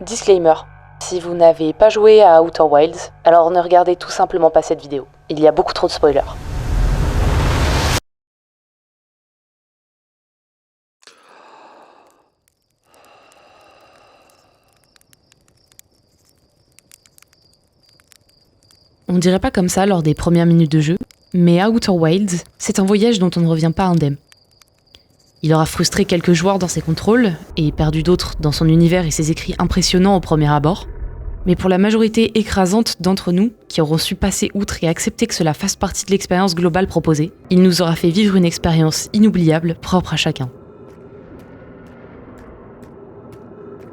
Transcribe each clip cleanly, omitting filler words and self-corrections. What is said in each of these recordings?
Disclaimer. Si vous n'avez pas joué à Outer Wilds, alors ne regardez tout simplement pas cette vidéo. Il y a beaucoup trop de spoilers. On dirait pas comme ça lors des premières minutes de jeu, mais Outer Wilds, c'est un voyage dont on ne revient pas indemne. Il aura frustré quelques joueurs dans ses contrôles, et perdu d'autres dans son univers et ses écrits impressionnants au premier abord, mais pour la majorité écrasante d'entre nous, qui auront su passer outre et accepter que cela fasse partie de l'expérience globale proposée, il nous aura fait vivre une expérience inoubliable, propre à chacun.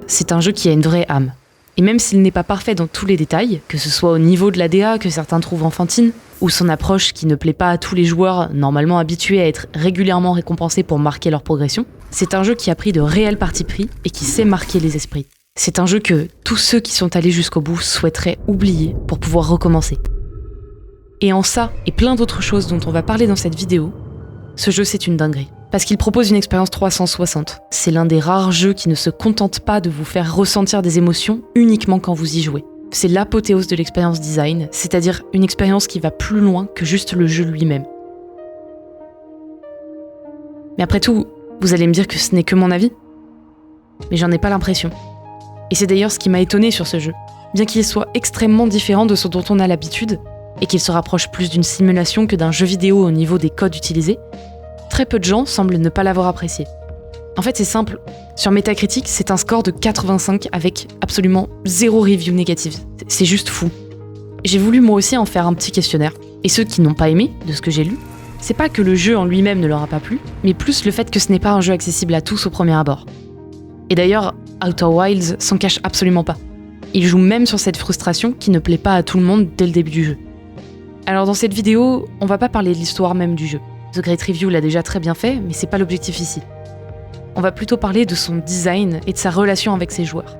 C'est un jeu qui a une vraie âme. Et même s'il n'est pas parfait dans tous les détails, que ce soit au niveau de la DA que certains trouvent enfantine, ou son approche qui ne plaît pas à tous les joueurs normalement habitués à être régulièrement récompensés pour marquer leur progression, c'est un jeu qui a pris de réels partis pris et qui sait marquer les esprits. C'est un jeu que tous ceux qui sont allés jusqu'au bout souhaiteraient oublier pour pouvoir recommencer. Et en ça, et plein d'autres choses dont on va parler dans cette vidéo, ce jeu c'est une dinguerie. Parce qu'il propose une expérience 360. C'est l'un des rares jeux qui ne se contente pas de vous faire ressentir des émotions uniquement quand vous y jouez. C'est l'apothéose de l'expérience design, c'est-à-dire une expérience qui va plus loin que juste le jeu lui-même. Mais après tout, vous allez me dire que ce n'est que mon avis. Mais j'en ai pas l'impression. Et c'est d'ailleurs ce qui m'a étonné sur ce jeu. Bien qu'il soit extrêmement différent de ce dont on a l'habitude, et qu'il se rapproche plus d'une simulation que d'un jeu vidéo au niveau des codes utilisés, très peu de gens semblent ne pas l'avoir apprécié. En fait, c'est simple. Sur Metacritic, c'est un score de 85 avec absolument 0 review négative. C'est juste fou. J'ai voulu moi aussi en faire un petit questionnaire. Et ceux qui n'ont pas aimé, de ce que j'ai lu, c'est pas que le jeu en lui-même ne leur a pas plu, mais plus le fait que ce n'est pas un jeu accessible à tous au premier abord. Et d'ailleurs, Outer Wilds s'en cache absolument pas. Il joue même sur cette frustration qui ne plaît pas à tout le monde dès le début du jeu. Alors dans cette vidéo, on va pas parler de l'histoire même du jeu. The Great Review l'a déjà très bien fait, mais c'est pas l'objectif ici. On va plutôt parler de son design et de sa relation avec ses joueurs.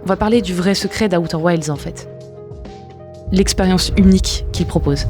On va parler du vrai secret d'Outer Wilds en fait. L'expérience unique qu'il propose.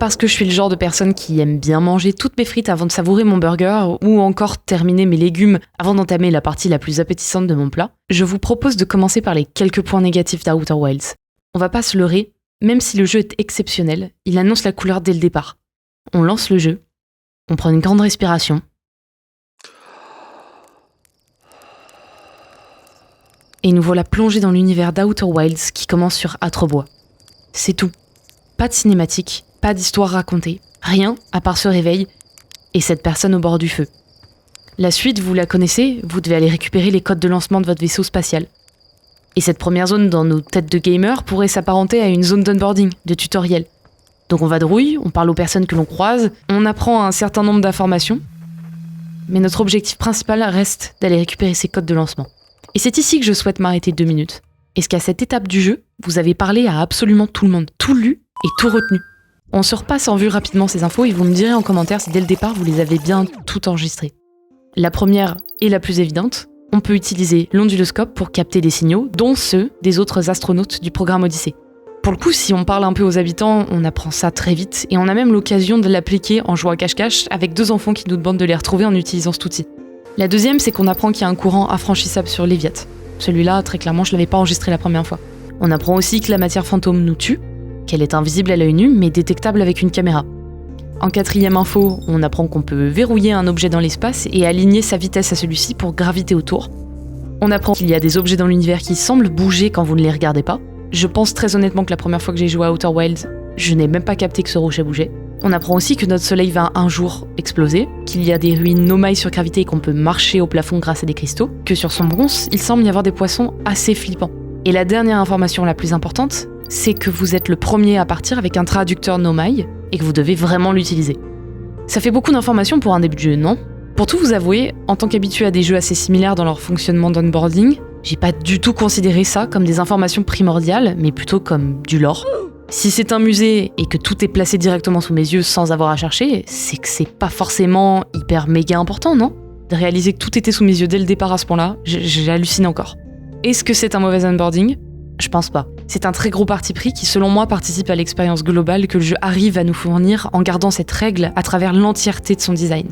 Parce que je suis le genre de personne qui aime bien manger toutes mes frites avant de savourer mon burger ou encore terminer mes légumes avant d'entamer la partie la plus appétissante de mon plat, je vous propose de commencer par les quelques points négatifs d'Outer Wilds. On va pas se leurrer, même si le jeu est exceptionnel, il annonce la couleur dès le départ. On lance le jeu, on prend une grande respiration, et nous voilà plongés dans l'univers d'Outer Wilds qui commence sur Atrebois. C'est tout. Pas de cinématique, pas d'histoire racontée, rien à part ce réveil et cette personne au bord du feu. La suite, vous la connaissez, vous devez aller récupérer les codes de lancement de votre vaisseau spatial. Et cette première zone dans nos têtes de gamers pourrait s'apparenter à une zone d'onboarding, de tutoriel. Donc on vadrouille, on parle aux personnes que l'on croise, on apprend un certain nombre d'informations, mais notre objectif principal reste d'aller récupérer ces codes de lancement. Et c'est ici que je souhaite m'arrêter 2 minutes. Est-ce qu'à cette étape du jeu, vous avez parlé à absolument tout le monde, tout lu et tout retenu? On se repasse en vue rapidement ces infos et vous me direz en commentaire si dès le départ vous les avez bien tout enregistrées. La première et la plus évidente, on peut utiliser l'onduloscope pour capter des signaux, dont ceux des autres astronautes du programme Odyssée. Pour le coup, si on parle un peu aux habitants, on apprend ça très vite et on a même l'occasion de l'appliquer en jouant à cache-cache avec 2 enfants qui nous demandent de les retrouver en utilisant cet outil. La deuxième, c'est qu'on apprend qu'il y a un courant infranchissable sur Léviat. Celui-là, très clairement, je l'avais pas enregistré la première fois. On apprend aussi que la matière fantôme nous tue, qu'elle est invisible à l'œil nu, mais détectable avec une caméra. En quatrième info, on apprend qu'on peut verrouiller un objet dans l'espace et aligner sa vitesse à celui-ci pour graviter autour. On apprend qu'il y a des objets dans l'univers qui semblent bouger quand vous ne les regardez pas. Je pense très honnêtement que la première fois que j'ai joué à Outer Wilds, je n'ai même pas capté que ce rocher bougeait. On apprend aussi que notre soleil va un jour exploser, qu'il y a des ruines no-mailles sur gravité et qu'on peut marcher au plafond grâce à des cristaux, que sur son bronze, il semble y avoir des poissons assez flippants. Et la dernière information la plus importante, c'est que vous êtes le premier à partir avec un traducteur Nomai et que vous devez vraiment l'utiliser. Ça fait beaucoup d'informations pour un début de jeu, non ? Pour tout vous avouer, en tant qu'habitué à des jeux assez similaires dans leur fonctionnement d'onboarding, j'ai pas du tout considéré ça comme des informations primordiales, mais plutôt comme du lore. Si c'est un musée et que tout est placé directement sous mes yeux sans avoir à chercher, c'est que c'est pas forcément hyper méga important, non ? De réaliser que tout était sous mes yeux dès le départ à ce point-là, j'ai halluciné encore. Est-ce que c'est un mauvais onboarding ? Je pense pas. C'est un très gros parti pris qui, selon moi, participe à l'expérience globale que le jeu arrive à nous fournir en gardant cette règle à travers l'entièreté de son design.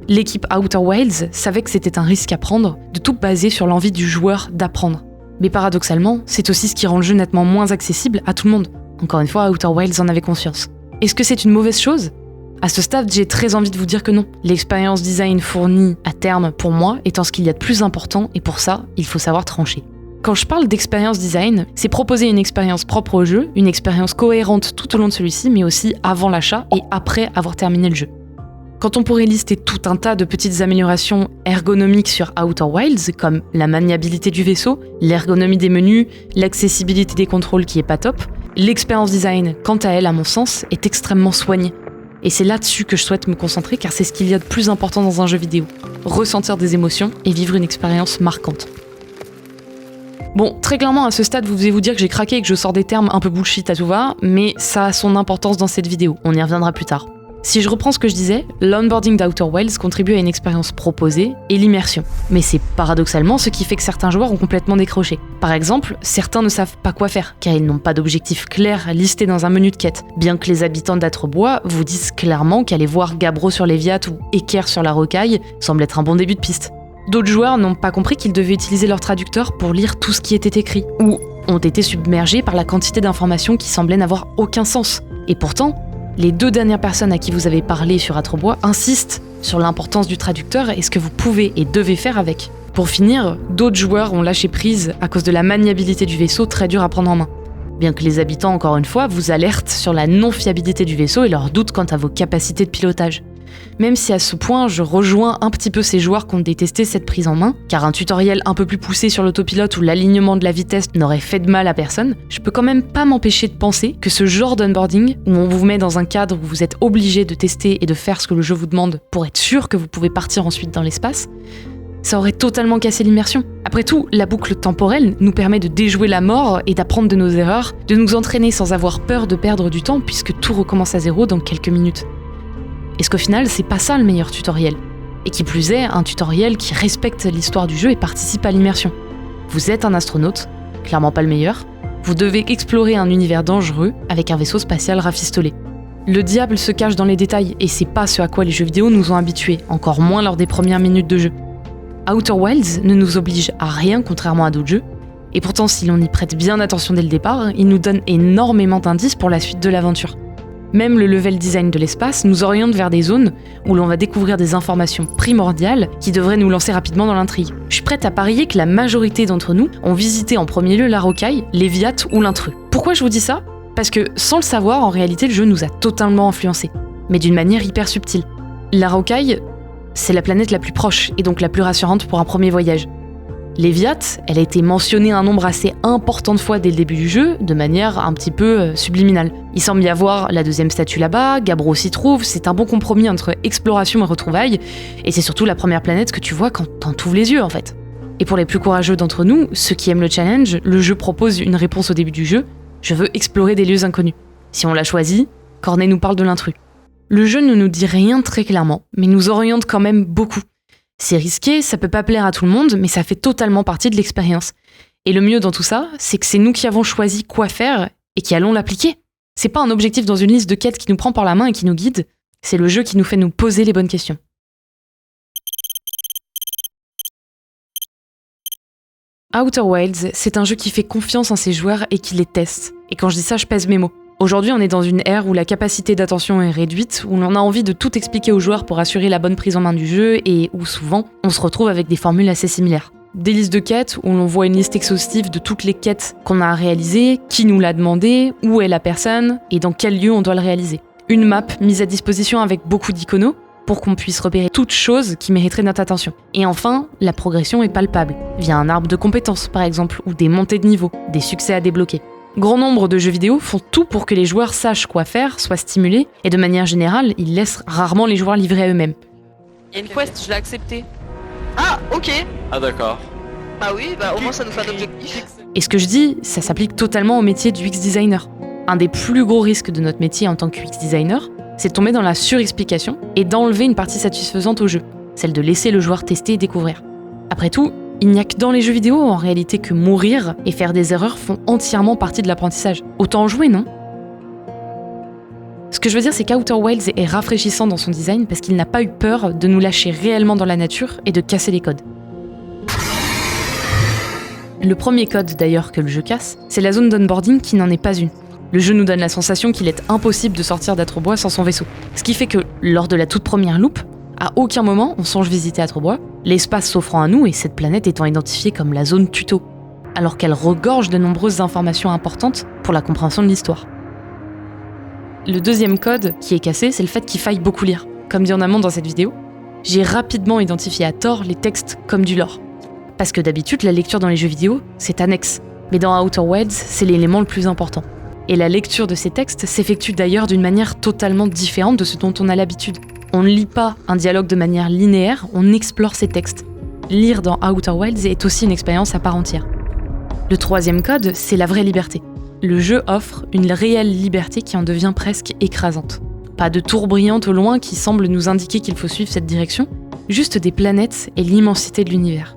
L'équipe Outer Wilds savait que c'était un risque à prendre, de tout baser sur l'envie du joueur d'apprendre. Mais paradoxalement, c'est aussi ce qui rend le jeu nettement moins accessible à tout le monde. Encore une fois, Outer Wilds en avait conscience. Est-ce que c'est une mauvaise chose ? À ce stade, j'ai très envie de vous dire que non. L'expérience design fournie à terme, pour moi, étant ce qu'il y a de plus important, et pour ça, il faut savoir trancher. Quand je parle d'expérience design, c'est proposer une expérience propre au jeu, une expérience cohérente tout au long de celui-ci, mais aussi avant l'achat et après avoir terminé le jeu. Quand on pourrait lister tout un tas de petites améliorations ergonomiques sur Outer Wilds, comme la maniabilité du vaisseau, l'ergonomie des menus, l'accessibilité des contrôles qui est pas top, l'expérience design, quant à elle, à mon sens, est extrêmement soignée. Et c'est là-dessus que je souhaite me concentrer car c'est ce qu'il y a de plus important dans un jeu vidéo. Ressentir des émotions et vivre une expérience marquante. Bon, très clairement, à ce stade, vous devez vous dire que j'ai craqué et que je sors des termes un peu bullshit à tout va, mais ça a son importance dans cette vidéo, on y reviendra plus tard. Si je reprends ce que je disais, l'onboarding d'Outer Wilds contribue à une expérience proposée et l'immersion. Mais c'est paradoxalement ce qui fait que certains joueurs ont complètement décroché. Par exemple, certains ne savent pas quoi faire, car ils n'ont pas d'objectif clair listé dans un menu de quête, bien que les habitants d'Atrebois vous disent clairement qu'aller voir Gabbro sur l'Eviat ou Équerre sur la Rocaille semble être un bon début de piste. D'autres joueurs n'ont pas compris qu'ils devaient utiliser leur traducteur pour lire tout ce qui était écrit, ou ont été submergés par la quantité d'informations qui semblaient n'avoir aucun sens. Et pourtant, les 2 dernières personnes à qui vous avez parlé sur Atrebois insistent sur l'importance du traducteur et ce que vous pouvez et devez faire avec. Pour finir, d'autres joueurs ont lâché prise à cause de la maniabilité du vaisseau très dure à prendre en main. Bien que les habitants, encore une fois, vous alertent sur la non-fiabilité du vaisseau et leur doutent quant à vos capacités de pilotage. Même si à ce point, je rejoins un petit peu ces joueurs qui ont détesté cette prise en main, car un tutoriel un peu plus poussé sur l'autopilote ou l'alignement de la vitesse n'aurait fait de mal à personne, je peux quand même pas m'empêcher de penser que ce genre d'onboarding, où on vous met dans un cadre où vous êtes obligé de tester et de faire ce que le jeu vous demande pour être sûr que vous pouvez partir ensuite dans l'espace, ça aurait totalement cassé l'immersion. Après tout, la boucle temporelle nous permet de déjouer la mort et d'apprendre de nos erreurs, de nous entraîner sans avoir peur de perdre du temps puisque tout recommence à zéro dans quelques minutes. Est-ce qu'au final, c'est pas ça le meilleur tutoriel ? Et qui plus est, un tutoriel qui respecte l'histoire du jeu et participe à l'immersion. Vous êtes un astronaute, clairement pas le meilleur, vous devez explorer un univers dangereux avec un vaisseau spatial rafistolé. Le diable se cache dans les détails et c'est pas ce à quoi les jeux vidéo nous ont habitués, encore moins lors des premières minutes de jeu. Outer Wilds ne nous oblige à rien contrairement à d'autres jeux, et pourtant si l'on y prête bien attention dès le départ, il nous donne énormément d'indices pour la suite de l'aventure. Même le level design de l'espace nous oriente vers des zones où l'on va découvrir des informations primordiales qui devraient nous lancer rapidement dans l'intrigue. Je suis prête à parier que la majorité d'entre nous ont visité en premier lieu la Rocaille, l'Eviat ou l'intrus. Pourquoi je vous dis ça ? Parce que sans le savoir, en réalité, le jeu nous a totalement influencés, mais d'une manière hyper subtile. La Rocaille, c'est la planète la plus proche et donc la plus rassurante pour un premier voyage. L'Eviat, elle a été mentionnée un nombre assez important de fois dès le début du jeu, de manière un petit peu subliminale. Il semble y avoir la 2e statue là-bas, Gabbro s'y trouve, c'est un bon compromis entre exploration et retrouvailles, et c'est surtout la première planète que tu vois quand t'en t'ouvres les yeux en fait. Et pour les plus courageux d'entre nous, ceux qui aiment le challenge, le jeu propose une réponse au début du jeu, je veux explorer des lieux inconnus. Si on l'a choisi, Cornet nous parle de l'intrus. Le jeu ne nous dit rien très clairement, mais nous oriente quand même beaucoup. C'est risqué, ça peut pas plaire à tout le monde, mais ça fait totalement partie de l'expérience. Et le mieux dans tout ça, c'est que c'est nous qui avons choisi quoi faire et qui allons l'appliquer. C'est pas un objectif dans une liste de quêtes qui nous prend par la main et qui nous guide, c'est le jeu qui nous fait nous poser les bonnes questions. Outer Wilds, c'est un jeu qui fait confiance en ses joueurs et qui les teste. Et quand je dis ça, je pèse mes mots. Aujourd'hui, on est dans une ère où la capacité d'attention est réduite, où l'on a envie de tout expliquer aux joueurs pour assurer la bonne prise en main du jeu et où souvent, on se retrouve avec des formules assez similaires. Des listes de quêtes où l'on voit une liste exhaustive de toutes les quêtes qu'on a à réaliser, qui nous l'a demandé, où est la personne et dans quel lieu on doit le réaliser. Une map mise à disposition avec beaucoup d'iconos, pour qu'on puisse repérer toute chose qui mériterait notre attention. Et enfin, la progression est palpable, via un arbre de compétences par exemple, ou des montées de niveau, des succès à débloquer. Grand nombre de jeux vidéo font tout pour que les joueurs sachent quoi faire, soient stimulés, et de manière générale, ils laissent rarement les joueurs livrer à eux-mêmes. Il y a une quest, je l'ai acceptée. Ah, ok. Ah d'accord. Bah oui, bah au moins ça nous fait un objectif. Et ce que je dis, ça s'applique totalement au métier du UX designer. Un des plus gros risques de notre métier en tant que UX designer, c'est de tomber dans la surexplication et d'enlever une partie satisfaisante au jeu, celle de laisser le joueur tester et découvrir. Après tout, il n'y a que dans les jeux vidéo en réalité que mourir et faire des erreurs font entièrement partie de l'apprentissage. Autant jouer, non ? Ce que je veux dire, c'est qu'Outer Wilds est rafraîchissant dans son design parce qu'il n'a pas eu peur de nous lâcher réellement dans la nature et de casser les codes. Le premier code d'ailleurs que le jeu casse, c'est la zone d'onboarding qui n'en est pas une. Le jeu nous donne la sensation qu'il est impossible de sortir d'Atrebois sans son vaisseau. Ce qui fait que, lors de la toute première loupe, à aucun moment on songe visiter Atrebois, l'espace s'offrant à nous et cette planète étant identifiée comme la zone tuto, alors qu'elle regorge de nombreuses informations importantes pour la compréhension de l'histoire. Le deuxième code qui est cassé, c'est le fait qu'il faille beaucoup lire. Comme dit en amont dans cette vidéo, j'ai rapidement identifié à tort les textes comme du lore. Parce que d'habitude, la lecture dans les jeux vidéo, c'est annexe. Mais dans Outer Wilds, c'est l'élément le plus important. Et la lecture de ces textes s'effectue d'ailleurs d'une manière totalement différente de ce dont on a l'habitude. On ne lit pas un dialogue de manière linéaire, on explore ces textes. Lire dans Outer Wilds est aussi une expérience à part entière. Le troisième code, c'est la vraie liberté. Le jeu offre une réelle liberté qui en devient presque écrasante. Pas de tour brillante au loin qui semble nous indiquer qu'il faut suivre cette direction, juste des planètes et l'immensité de l'univers.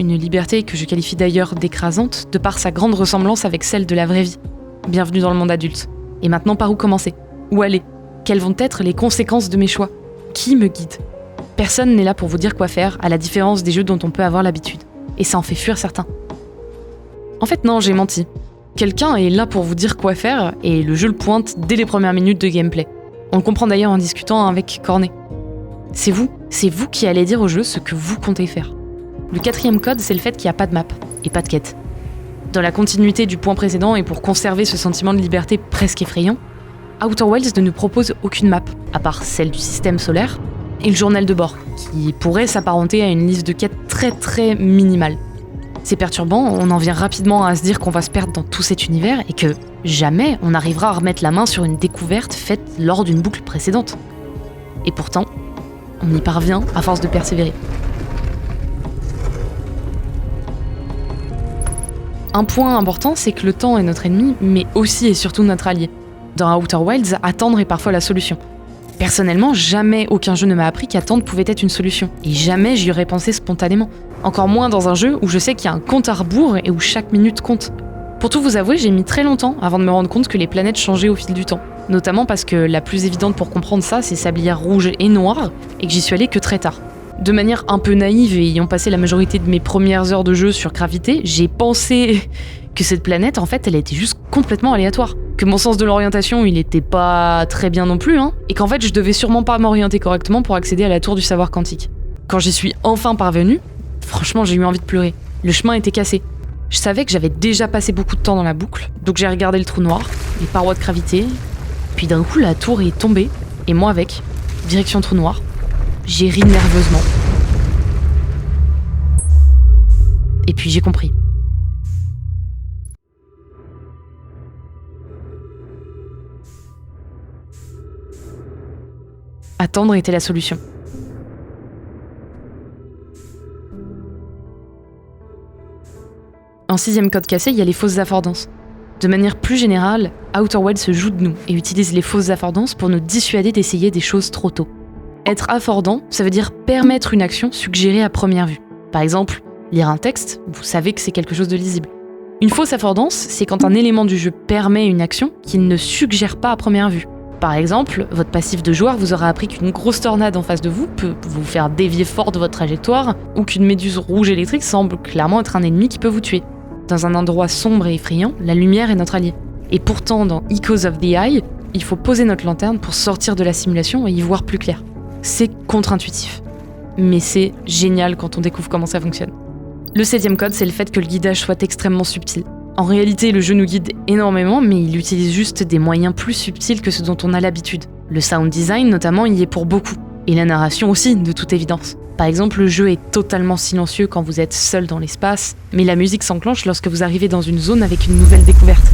Une liberté que je qualifie d'ailleurs d'écrasante de par sa grande ressemblance avec celle de la vraie vie. Bienvenue dans le monde adulte. Et maintenant, par où commencer ? Où aller ? Quelles vont être les conséquences de mes choix ? Qui me guide ? Personne n'est là pour vous dire quoi faire, à la différence des jeux dont on peut avoir l'habitude. Et ça en fait fuir certains. En fait non, j'ai menti. Quelqu'un est là pour vous dire quoi faire, et le jeu le pointe dès les premières minutes de gameplay. On le comprend d'ailleurs en discutant avec Cornet. C'est vous qui allez dire au jeu ce que vous comptez faire. Le quatrième code, c'est le fait qu'il n'y a pas de map, et pas de quête. Dans la continuité du point précédent et pour conserver ce sentiment de liberté presque effrayant, Outer Wilds ne nous propose aucune map, à part celle du système solaire, et le journal de bord, qui pourrait s'apparenter à une liste de quêtes très minimale. C'est perturbant, on en vient rapidement à se dire qu'on va se perdre dans tout cet univers et que jamais on arrivera à remettre la main sur une découverte faite lors d'une boucle précédente. Et pourtant, on y parvient à force de persévérer. Un point important, c'est que le temps est notre ennemi, mais aussi et surtout notre allié. Dans Outer Wilds, attendre est parfois la solution. Personnellement, jamais aucun jeu ne m'a appris qu'attendre pouvait être une solution, et jamais j'y aurais pensé spontanément. Encore moins dans un jeu où je sais qu'il y a un compte à rebours et où chaque minute compte. Pour tout vous avouer, j'ai mis très longtemps avant de me rendre compte que les planètes changeaient au fil du temps. Notamment parce que la plus évidente pour comprendre ça, c'est Sablière rouge et noire, et que j'y suis allée que très tard. De manière un peu naïve et ayant passé la majorité de mes premières heures de jeu sur Gravité, j'ai pensé que cette planète, en fait, elle était juste complètement aléatoire. Que mon sens de l'orientation, il était pas très bien non plus, et qu'en fait, je devais sûrement pas m'orienter correctement pour accéder à la tour du savoir quantique. Quand j'y suis enfin parvenue, franchement, j'ai eu envie de pleurer. Le chemin était cassé. Je savais que j'avais déjà passé beaucoup de temps dans la boucle, donc j'ai regardé le trou noir, les parois de gravité, puis d'un coup, la tour est tombée, et moi avec, direction trou noir. J'ai ri nerveusement. Et puis j'ai compris. Attendre était la solution. En sixième code cassé, il y a les fausses affordances. De manière plus générale, Outer Wilds se joue de nous et utilise les fausses affordances pour nous dissuader d'essayer des choses trop tôt. Être affordant, ça veut dire permettre une action suggérée à première vue. Par exemple, lire un texte, vous savez que c'est quelque chose de lisible. Une fausse affordance, c'est quand un élément du jeu permet une action qu'il ne suggère pas à première vue. Par exemple, votre passif de joueur vous aura appris qu'une grosse tornade en face de vous peut vous faire dévier fort de votre trajectoire, ou qu'une méduse rouge électrique semble clairement être un ennemi qui peut vous tuer. Dans un endroit sombre et effrayant, la lumière est notre allié. Et pourtant, dans Echoes of the Eye, il faut poser notre lanterne pour sortir de la simulation et y voir plus clair. C'est contre-intuitif. Mais c'est génial quand on découvre comment ça fonctionne. Le 7e code, c'est le fait que le guidage soit extrêmement subtil. En réalité, le jeu nous guide énormément, mais il utilise juste des moyens plus subtils que ceux dont on a l'habitude. Le sound design, notamment, y est pour beaucoup. Et la narration aussi, de toute évidence. Par exemple, le jeu est totalement silencieux quand vous êtes seul dans l'espace, mais la musique s'enclenche lorsque vous arrivez dans une zone avec une nouvelle découverte.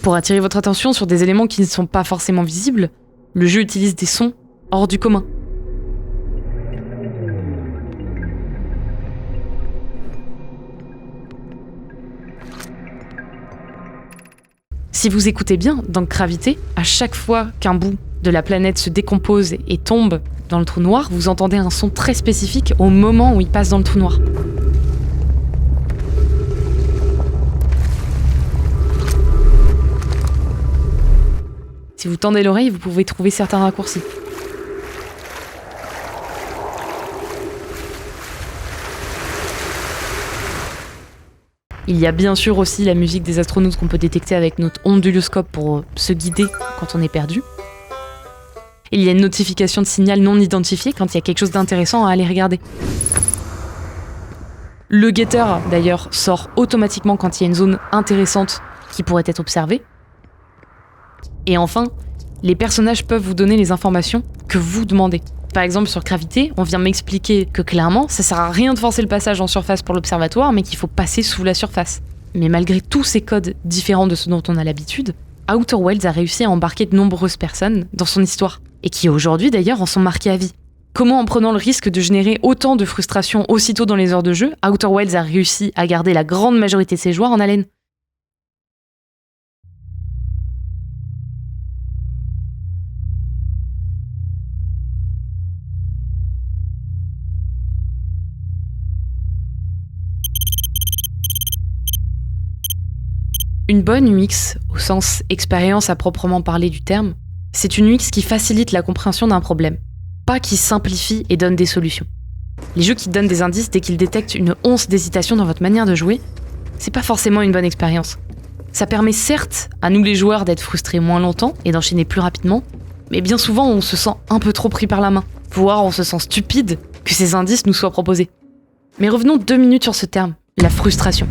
Pour attirer votre attention sur des éléments qui ne sont pas forcément visibles, le jeu utilise des sons hors du commun. Si vous écoutez bien, dans Gravité, à chaque fois qu'un bout de la planète se décompose et tombe dans le trou noir, vous entendez un son très spécifique au moment où il passe dans le trou noir. Si vous tendez l'oreille, vous pouvez trouver certains raccourcis. Il y a bien sûr aussi la musique des astronautes qu'on peut détecter avec notre onduloscope pour se guider quand on est perdu. Il y a une notification de signal non identifié quand il y a quelque chose d'intéressant à aller regarder. Le guetteur, d'ailleurs, sort automatiquement quand il y a une zone intéressante qui pourrait être observée. Et enfin, les personnages peuvent vous donner les informations que vous demandez. Par exemple, sur Gravité, on vient m'expliquer que clairement, ça sert à rien de forcer le passage en surface pour l'observatoire, mais qu'il faut passer sous la surface. Mais malgré tous ces codes différents de ceux dont on a l'habitude, Outer Wilds a réussi à embarquer de nombreuses personnes dans son histoire, et qui aujourd'hui d'ailleurs en sont marquées à vie. Comment, en prenant le risque de générer autant de frustration aussitôt dans les heures de jeu, Outer Wilds a réussi à garder la grande majorité de ses joueurs en haleine? Une bonne UX, au sens expérience à proprement parler du terme, c'est une UX qui facilite la compréhension d'un problème, pas qui simplifie et donne des solutions. Les jeux qui donnent des indices dès qu'ils détectent une once d'hésitation dans votre manière de jouer, c'est pas forcément une bonne expérience. Ça permet certes à nous les joueurs d'être frustrés moins longtemps et d'enchaîner plus rapidement, mais bien souvent on se sent un peu trop pris par la main, voire on se sent stupide que ces indices nous soient proposés. Mais revenons 2 minutes sur ce terme, la frustration.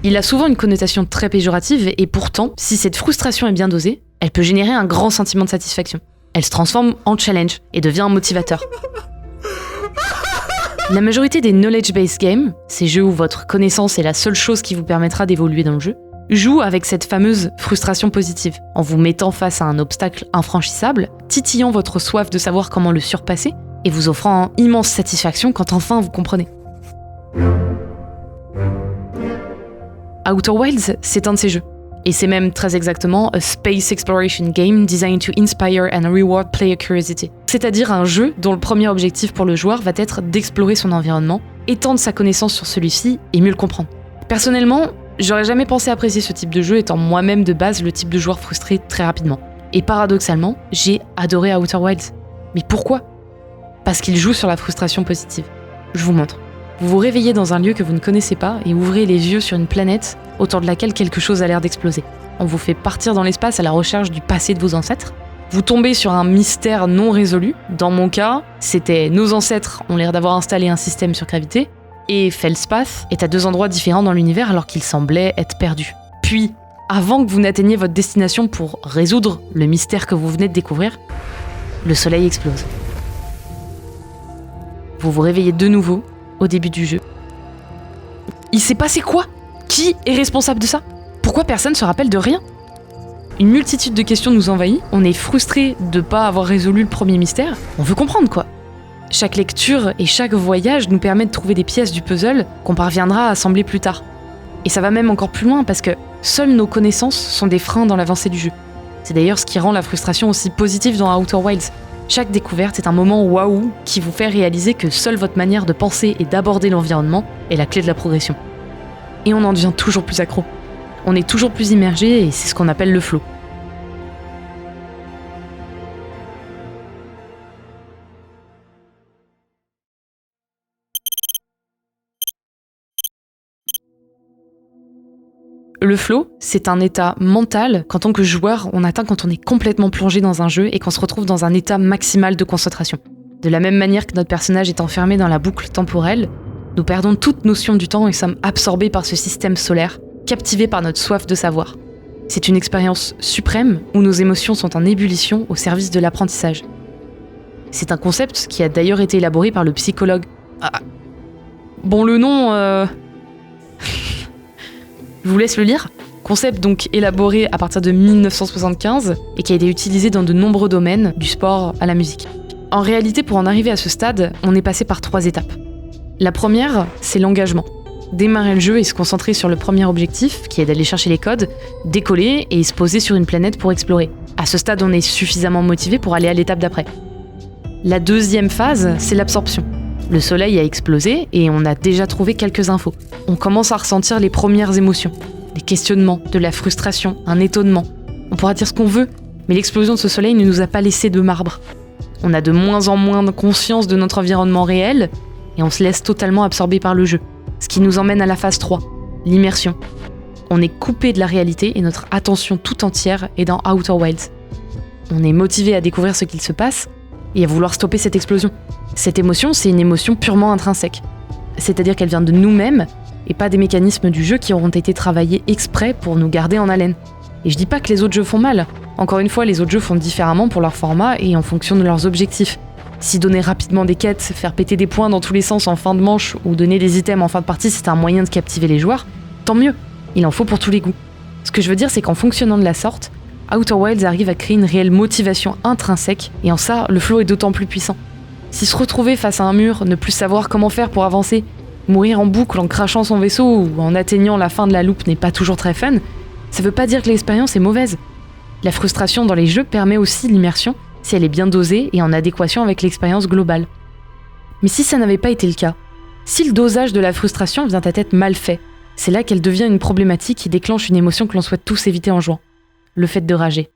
Il a souvent une connotation très péjorative et pourtant, si cette frustration est bien dosée, elle peut générer un grand sentiment de satisfaction. Elle se transforme en challenge et devient un motivateur. La majorité des knowledge-based games, ces jeux où votre connaissance est la seule chose qui vous permettra d'évoluer dans le jeu, jouent avec cette fameuse frustration positive, en vous mettant face à un obstacle infranchissable, titillant votre soif de savoir comment le surpasser et vous offrant une immense satisfaction quand enfin vous comprenez. Outer Wilds, c'est un de ces jeux. Et c'est même très exactement a space exploration game designed to inspire and reward player curiosity. C'est-à-dire un jeu dont le premier objectif pour le joueur va être d'explorer son environnement, étendre sa connaissance sur celui-ci et mieux le comprendre. Personnellement, j'aurais jamais pensé apprécier ce type de jeu étant moi-même de base le type de joueur frustré très rapidement. Et paradoxalement, j'ai adoré Outer Wilds. Mais pourquoi ? Parce qu'il joue sur la frustration positive. Je vous montre. Vous vous réveillez dans un lieu que vous ne connaissez pas et ouvrez les yeux sur une planète autour de laquelle quelque chose a l'air d'exploser. On vous fait partir dans l'espace à la recherche du passé de vos ancêtres. Vous tombez sur un mystère non résolu. Dans mon cas, c'était nos ancêtres ont l'air d'avoir installé un système sur Gravité et Feldspath est à 2 endroits différents dans l'univers alors qu'il semblait être perdu. Puis, avant que vous n'atteigniez votre destination pour résoudre le mystère que vous venez de découvrir, le soleil explose. Vous vous réveillez de nouveau au début du jeu. Il s'est passé quoi ? Qui est responsable de ça ? Pourquoi personne ne se rappelle de rien ? Une multitude de questions nous envahit, on est frustré de ne pas avoir résolu le premier mystère, on veut comprendre quoi. Chaque lecture et chaque voyage nous permet de trouver des pièces du puzzle qu'on parviendra à assembler plus tard. Et ça va même encore plus loin parce que seules nos connaissances sont des freins dans l'avancée du jeu. C'est d'ailleurs ce qui rend la frustration aussi positive dans Outer Wilds. Chaque découverte est un moment waouh qui vous fait réaliser que seule votre manière de penser et d'aborder l'environnement est la clé de la progression. Et on en devient toujours plus accro. On est toujours plus immergé et c'est ce qu'on appelle le flow. Le flow, c'est un état mental qu'en tant que joueur, on atteint quand on est complètement plongé dans un jeu et qu'on se retrouve dans un état maximal de concentration. De la même manière que notre personnage est enfermé dans la boucle temporelle, nous perdons toute notion du temps et sommes absorbés par ce système solaire captivés par notre soif de savoir. C'est une expérience suprême où nos émotions sont en ébullition au service de l'apprentissage. C'est un concept qui a d'ailleurs été élaboré par le psychologue... Bon, le nom... Je vous laisse le lire. Concept donc élaboré à partir de 1975 et qui a été utilisé dans de nombreux domaines, du sport à la musique. En réalité, pour en arriver à ce stade, on est passé par 3 étapes. La première, c'est l'engagement. Démarrer le jeu et se concentrer sur le premier objectif, qui est d'aller chercher les codes, décoller et se poser sur une planète pour explorer. À ce stade, on est suffisamment motivé pour aller à l'étape d'après. La deuxième phase, c'est l'absorption. Le soleil a explosé et on a déjà trouvé quelques infos. On commence à ressentir les premières émotions. Des questionnements, de la frustration, un étonnement. On pourra dire ce qu'on veut, mais l'explosion de ce soleil ne nous a pas laissé de marbre. On a de moins en moins de conscience de notre environnement réel et on se laisse totalement absorber par le jeu. Ce qui nous emmène à la phase 3, l'immersion. On est coupé de la réalité et notre attention tout entière est dans Outer Wilds. On est motivé à découvrir ce qu'il se passe et à vouloir stopper cette explosion. Cette émotion, c'est une émotion purement intrinsèque. C'est-à-dire qu'elle vient de nous-mêmes et pas des mécanismes du jeu qui auront été travaillés exprès pour nous garder en haleine. Et je dis pas que les autres jeux font mal. Encore une fois, les autres jeux font différemment pour leur format et en fonction de leurs objectifs. Si donner rapidement des quêtes, faire péter des points dans tous les sens en fin de manche ou donner des items en fin de partie, c'est un moyen de captiver les joueurs, tant mieux. Il en faut pour tous les goûts. Ce que je veux dire, c'est qu'en fonctionnant de la sorte, Outer Wilds arrive à créer une réelle motivation intrinsèque et en ça, le flow est d'autant plus puissant. Si se retrouver face à un mur, ne plus savoir comment faire pour avancer, mourir en boucle en crachant son vaisseau ou en atteignant la fin de la loupe n'est pas toujours très fun, ça veut pas dire que l'expérience est mauvaise. La frustration dans les jeux permet aussi l'immersion si elle est bien dosée et en adéquation avec l'expérience globale. Mais si ça n'avait pas été le cas, si le dosage de la frustration vient à être mal fait, c'est là qu'elle devient une problématique qui déclenche une émotion que l'on souhaite tous éviter en jouant, le fait de rager.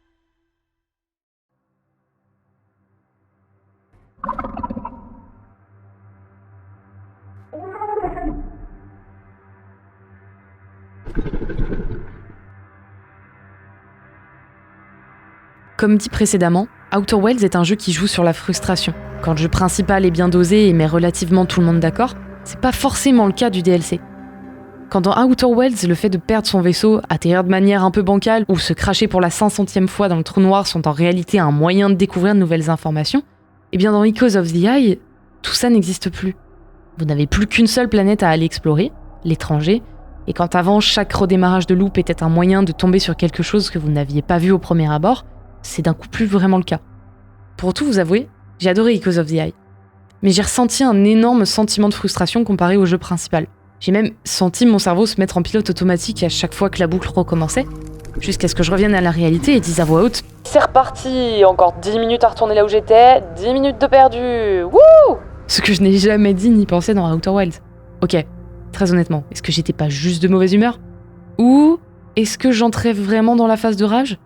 Comme dit précédemment, Outer Wilds est un jeu qui joue sur la frustration. Quand le jeu principal est bien dosé et met relativement tout le monde d'accord, c'est pas forcément le cas du DLC. Quand dans Outer Wilds, le fait de perdre son vaisseau, atterrir de manière un peu bancale ou se cracher pour la 500e fois dans le trou noir sont en réalité un moyen de découvrir de nouvelles informations, eh bien dans Echoes of the Eye, tout ça n'existe plus. Vous n'avez plus qu'une seule planète à aller explorer, l'étranger, et quand avant chaque redémarrage de loop était un moyen de tomber sur quelque chose que vous n'aviez pas vu au premier abord, c'est d'un coup plus vraiment le cas. Pour tout vous avouer, j'ai adoré Echoes of the Eye. Mais j'ai ressenti un énorme sentiment de frustration comparé au jeu principal. J'ai même senti mon cerveau se mettre en pilote automatique à chaque fois que la boucle recommençait, jusqu'à ce que je revienne à la réalité et dise à voix haute « C'est reparti, encore 10 minutes à retourner là où j'étais, 10 minutes de perdu, wouh !» Ce que je n'ai jamais dit ni pensé dans Outer Wilds. Ok, très honnêtement, est-ce que j'étais pas juste de mauvaise humeur ? Ou est-ce que j'entrais vraiment dans la phase de rage ?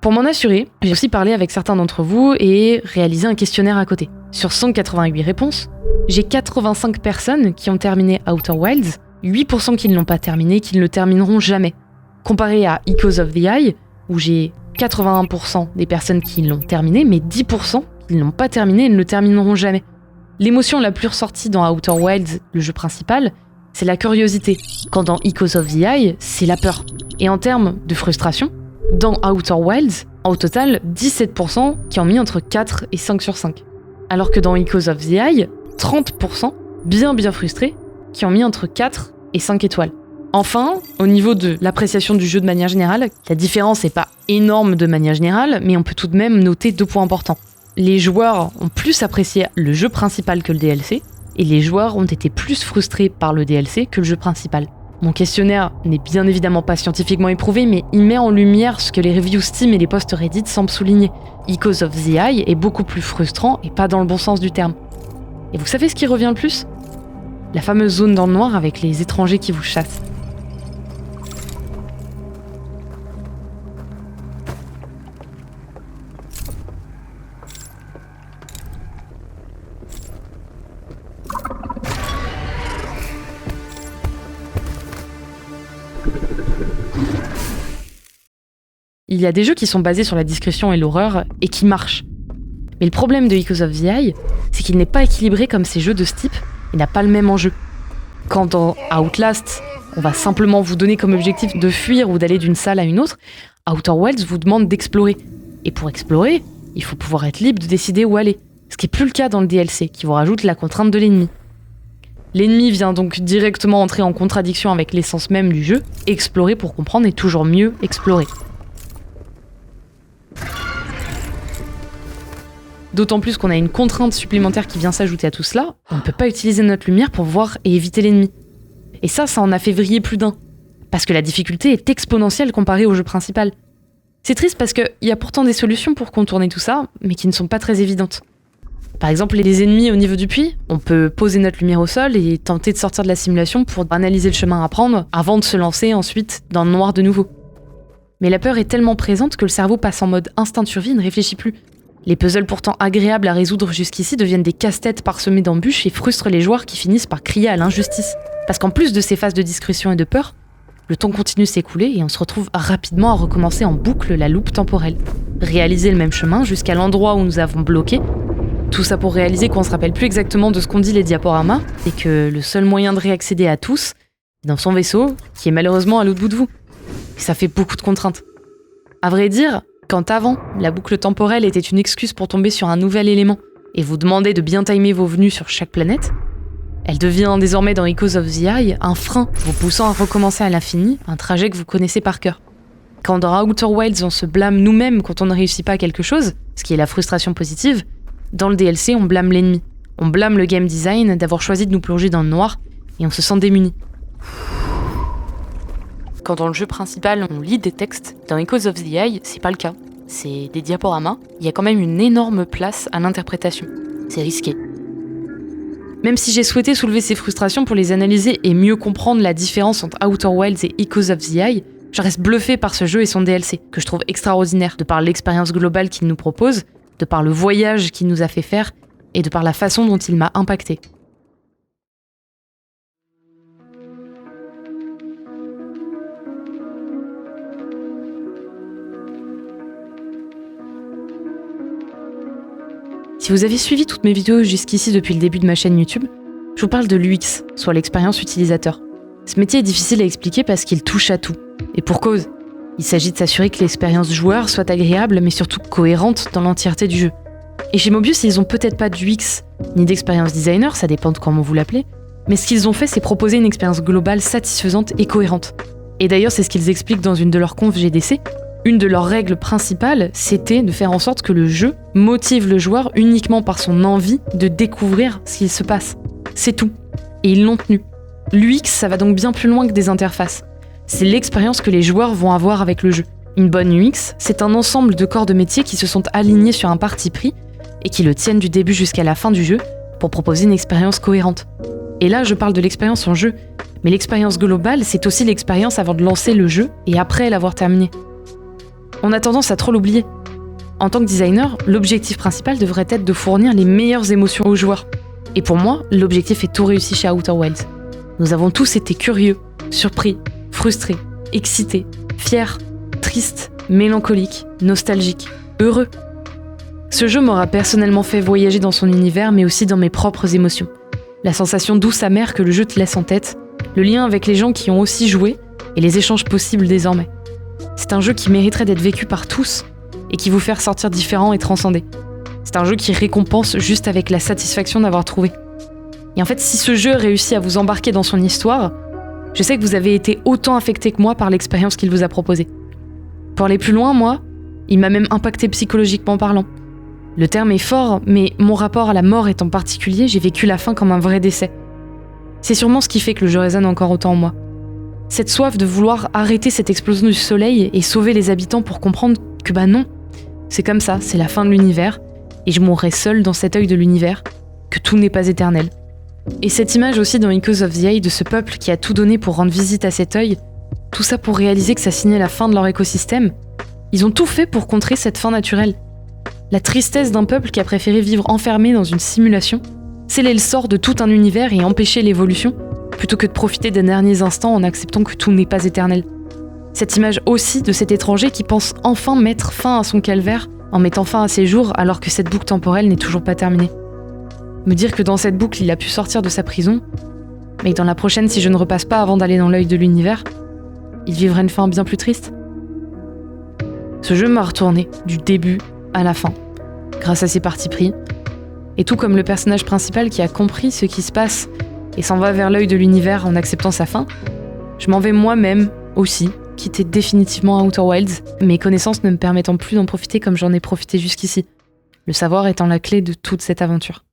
Pour m'en assurer, j'ai aussi parlé avec certains d'entre vous et réalisé un questionnaire à côté. Sur 188 réponses, j'ai 85 personnes qui ont terminé Outer Wilds, 8% qui ne l'ont pas terminé, qui ne le termineront jamais. Comparé à Echoes of the Eye, où j'ai 81% des personnes qui l'ont terminé, mais 10% qui ne l'ont pas terminé et ne le termineront jamais. L'émotion la plus ressortie dans Outer Wilds, le jeu principal, c'est la curiosité, quand dans Echoes of the Eye, c'est la peur. Et en termes de frustration, dans Outer Wilds, au total, 17% qui ont mis entre 4 et 5 sur 5. Alors que dans Echoes of the Eye, 30%, bien frustrés, qui ont mis entre 4 et 5 étoiles. Enfin, au niveau de l'appréciation du jeu de manière générale, la différence n'est pas énorme de manière générale, mais on peut tout de même noter 2 points importants. Les joueurs ont plus apprécié le jeu principal que le DLC, et les joueurs ont été plus frustrés par le DLC que le jeu principal. Mon questionnaire n'est bien évidemment pas scientifiquement éprouvé, mais il met en lumière ce que les reviews Steam et les posts Reddit semblent souligner. Echoes of the Eye est beaucoup plus frustrant et pas dans le bon sens du terme. Et vous savez ce qui revient le plus ? La fameuse zone dans le noir avec les étrangers qui vous chassent. Il y a des jeux qui sont basés sur la discrétion et l'horreur et qui marchent. Mais le problème de Echoes of the Eye, c'est qu'il n'est pas équilibré comme ces jeux de ce type et n'a pas le même enjeu. Quand dans Outlast, on va simplement vous donner comme objectif de fuir ou d'aller d'une salle à une autre, Outer Wilds vous demande d'explorer. Et pour explorer, il faut pouvoir être libre de décider où aller. Ce qui n'est plus le cas dans le DLC, qui vous rajoute la contrainte de l'ennemi. L'ennemi vient donc directement entrer en contradiction avec l'essence même du jeu, explorer pour comprendre et toujours mieux explorer. D'autant plus qu'on a une contrainte supplémentaire qui vient s'ajouter à tout cela, on ne peut pas utiliser notre lumière pour voir et éviter l'ennemi. Et ça en a fait vriller plus d'un, parce que la difficulté est exponentielle comparée au jeu principal. C'est triste parce qu'il y a pourtant des solutions pour contourner tout ça, mais qui ne sont pas très évidentes. Par exemple, les ennemis au niveau du puits, on peut poser notre lumière au sol et tenter de sortir de la simulation pour analyser le chemin à prendre avant de se lancer ensuite dans le noir de nouveau. Mais la peur est tellement présente que le cerveau passe en mode instinct de survie et ne réfléchit plus. Les puzzles pourtant agréables à résoudre jusqu'ici deviennent des casse-têtes parsemés d'embûches et frustrent les joueurs qui finissent par crier à l'injustice. Parce qu'en plus de ces phases de discrétion et de peur, le temps continue de s'écouler et on se retrouve rapidement à recommencer en boucle la loupe temporelle. Réaliser le même chemin jusqu'à l'endroit où nous avons bloqué. Tout ça pour réaliser qu'on se rappelle plus exactement de ce qu'ont dit les diaporamas et que le seul moyen de réaccéder à tous est dans son vaisseau, qui est malheureusement à l'autre bout de vous. Et ça fait beaucoup de contraintes. À vrai dire, quand avant, la boucle temporelle était une excuse pour tomber sur un nouvel élément et vous demander de bien timer vos venues sur chaque planète, elle devient désormais dans Echoes of the Eye un frein vous poussant à recommencer à l'infini, un trajet que vous connaissez par cœur. Quand dans Outer Wilds on se blâme nous-mêmes quand on ne réussit pas quelque chose, ce qui est la frustration positive, dans le DLC on blâme l'ennemi. On blâme le game design d'avoir choisi de nous plonger dans le noir et on se sent démuni. Quand dans le jeu principal on lit des textes, dans Echoes of the Eye c'est pas le cas. C'est des diaporamas, il y a quand même une énorme place à l'interprétation. C'est risqué. Même si j'ai souhaité soulever ces frustrations pour les analyser et mieux comprendre la différence entre Outer Wilds et Echoes of the Eye, je reste bluffé par ce jeu et son DLC, que je trouve extraordinaire, de par l'expérience globale qu'il nous propose, de par le voyage qu'il nous a fait faire, et de par la façon dont il m'a impacté. Si vous avez suivi toutes mes vidéos jusqu'ici depuis le début de ma chaîne YouTube, je vous parle de l'UX, soit l'expérience utilisateur. Ce métier est difficile à expliquer parce qu'il touche à tout. Et pour cause. Il s'agit de s'assurer que l'expérience joueur soit agréable, mais surtout cohérente dans l'entièreté du jeu. Et chez Mobius, ils ont peut-être pas d'UX, ni d'expérience designer, ça dépend de comment vous l'appelez, mais ce qu'ils ont fait, c'est proposer une expérience globale satisfaisante et cohérente. Et d'ailleurs, c'est ce qu'ils expliquent dans une de leurs confs GDC. Une de leurs règles principales, c'était de faire en sorte que le jeu motive le joueur uniquement par son envie de découvrir ce qu'il se passe. C'est tout. Et ils l'ont tenu. L'UX, ça va donc bien plus loin que des interfaces. C'est l'expérience que les joueurs vont avoir avec le jeu. Une bonne UX, c'est un ensemble de corps de métier qui se sont alignés sur un parti pris et qui le tiennent du début jusqu'à la fin du jeu pour proposer une expérience cohérente. Et là, je parle de l'expérience en jeu, mais l'expérience globale, c'est aussi l'expérience avant de lancer le jeu et après l'avoir terminé. On a tendance à trop l'oublier. En tant que designer, l'objectif principal devrait être de fournir les meilleures émotions aux joueurs. Et pour moi, l'objectif est tout réussi chez Outer Wilds. Nous avons tous été curieux, surpris, frustrés, excités, fiers, tristes, mélancoliques, nostalgiques, heureux. Ce jeu m'aura personnellement fait voyager dans son univers, mais aussi dans mes propres émotions. La sensation douce amère que le jeu te laisse en tête, le lien avec les gens qui ont aussi joué, et les échanges possibles désormais. C'est un jeu qui mériterait d'être vécu par tous, et qui vous fait ressortir différent et transcendé. C'est un jeu qui récompense juste avec la satisfaction d'avoir trouvé. Et en fait, si ce jeu réussit à vous embarquer dans son histoire, je sais que vous avez été autant affecté que moi par l'expérience qu'il vous a proposée. Pour aller plus loin, moi, il m'a même impacté psychologiquement parlant. Le terme est fort, mais mon rapport à la mort étant particulier, j'ai vécu la fin comme un vrai décès. C'est sûrement ce qui fait que le jeu résonne encore autant en moi. Cette soif de vouloir arrêter cette explosion du soleil et sauver les habitants pour comprendre que non, c'est comme ça, c'est la fin de l'univers, et je mourrai seul dans cet œil de l'univers, que tout n'est pas éternel. Et cette image aussi dans Echoes of the Eye de ce peuple qui a tout donné pour rendre visite à cet œil, tout ça pour réaliser que ça signait la fin de leur écosystème, ils ont tout fait pour contrer cette fin naturelle. La tristesse d'un peuple qui a préféré vivre enfermé dans une simulation, sceller le sort de tout un univers et empêcher l'évolution, plutôt que de profiter des derniers instants en acceptant que tout n'est pas éternel. Cette image aussi de cet étranger qui pense enfin mettre fin à son calvaire en mettant fin à ses jours alors que cette boucle temporelle n'est toujours pas terminée. Me dire que dans cette boucle il a pu sortir de sa prison, mais que dans la prochaine, si je ne repasse pas avant d'aller dans l'œil de l'univers, il vivrait une fin bien plus triste. Ce jeu m'a retourné du début à la fin, grâce à ses partis pris, et tout comme le personnage principal qui a compris ce qui se passe et s'en va vers l'œil de l'univers en acceptant sa fin, je m'en vais moi-même aussi quitter définitivement Outer Wilds, mes connaissances ne me permettant plus d'en profiter comme j'en ai profité jusqu'ici, le savoir étant la clé de toute cette aventure.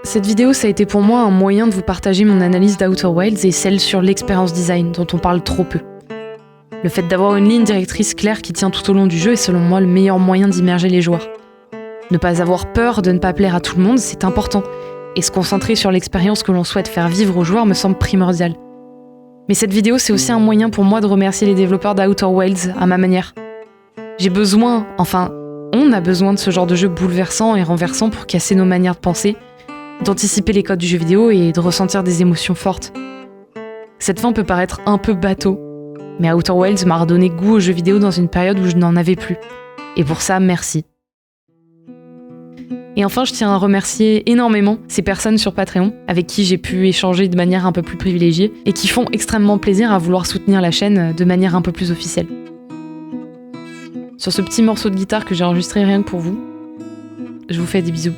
Cette vidéo, ça a été pour moi un moyen de vous partager mon analyse d'Outer Wilds et celle sur l'expérience design dont on parle trop peu. Le fait d'avoir une ligne directrice claire qui tient tout au long du jeu est selon moi le meilleur moyen d'immerger les joueurs. Ne pas avoir peur de ne pas plaire à tout le monde, c'est important, et se concentrer sur l'expérience que l'on souhaite faire vivre aux joueurs me semble primordial. Mais cette vidéo, c'est aussi un moyen pour moi de remercier les développeurs d'Outer Wilds à ma manière. J'ai besoin, enfin, on a besoin de ce genre de jeu bouleversant et renversant pour casser nos manières de penser, d'anticiper les codes du jeu vidéo et de ressentir des émotions fortes. Cette fin peut paraître un peu bateau, mais Outer Wilds m'a redonné goût aux jeux vidéo dans une période où je n'en avais plus. Et pour ça, merci. Et enfin, je tiens à remercier énormément ces personnes sur Patreon avec qui j'ai pu échanger de manière un peu plus privilégiée et qui font extrêmement plaisir à vouloir soutenir la chaîne de manière un peu plus officielle. Sur ce petit morceau de guitare que j'ai enregistré rien que pour vous, je vous fais des bisous.